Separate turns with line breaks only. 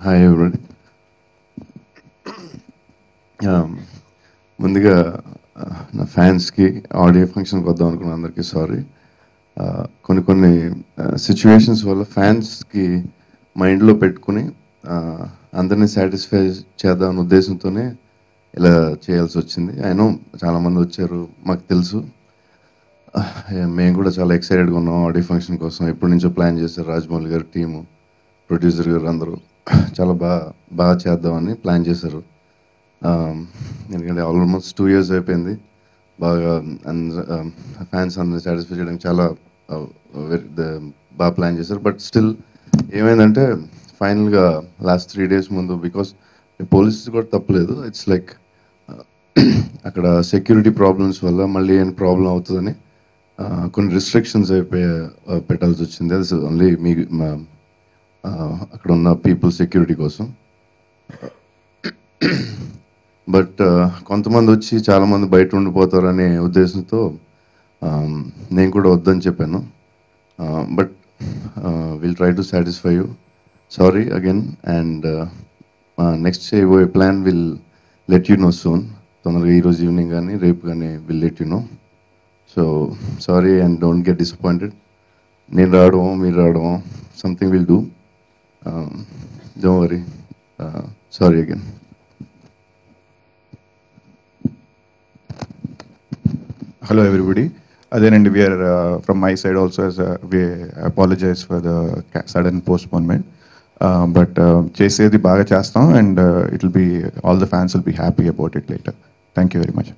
Hi everybody. ముందుగా నా ఫ్యాన్స్కి ఆడియో ఫంక్షన్కి వద్దాం అనుకున్న అందరికీ సారీ. కొన్ని సిచ్యువేషన్స్ వల్ల ఫ్యాన్స్కి మైండ్లో పెట్టుకుని అందరినీ సాటిస్ఫై చేద్దామనే ఉద్దేశంతోనే ఇలా చేయాల్సి వచ్చింది. అయినో చాలామంది వచ్చారు, మాకు తెలుసు. మేము కూడా చాలా ఎక్సైటెడ్గా ఉన్నాం ఆడియో ఫంక్షన్ కోసం. ఎప్పటి నుంచో ప్లాన్ చేశారు రాజమౌళి గారు, టీము, ప్రొడ్యూసర్ గారు అందరూ చాలా బాగా చేద్దామని ప్లాన్ చేశారు. ఎందుకంటే ఆల్మోస్ట్ 2 years అయిపోయింది. బాగా ఫ్యాన్స్ అందరినీ సాటిస్ఫై చేయడానికి చాలా బాగా ప్లాన్ చేశారు. బట్ స్టిల్ ఏమైందంటే ఫైనల్గా లాస్ట్ 3 days ముందు, బికాస్ పోలీసెస్ కూడా తప్పలేదు, ఇట్స్ లైక్ అక్కడ సెక్యూరిటీ ప్రాబ్లమ్స్ వల్ల మళ్ళీ ఏం ప్రాబ్లం అవుతుందని కొన్ని రిస్ట్రిక్షన్స్ పెట్టాల్సి వచ్చింది. అది ఓన్లీ అక్కడ ఉన్న పీపుల్ సెక్యూరిటీ కోసం. బట్ కొంతమంది వచ్చి చాలామంది బయట ఉండిపోతారనే ఉద్దేశంతో నేను కూడా వద్దని చెప్పాను. But will try to satisfy you. Sorry again. And next చేయబోయే plan will let you know soon. తొందరగా ఈరోజు ఈవినింగ్ కానీ రేపు కానీ will let you know. So sorry and don't get disappointed. నేను రావడమో మీరు రావడమో, something will do. Don't worry. Sorry again.
Hello everybody. Then we are from my side also, as we apologize for the sudden postponement. But chesedi baga chestam, and it will be, all the fans will be happy about it later. Thank you very much.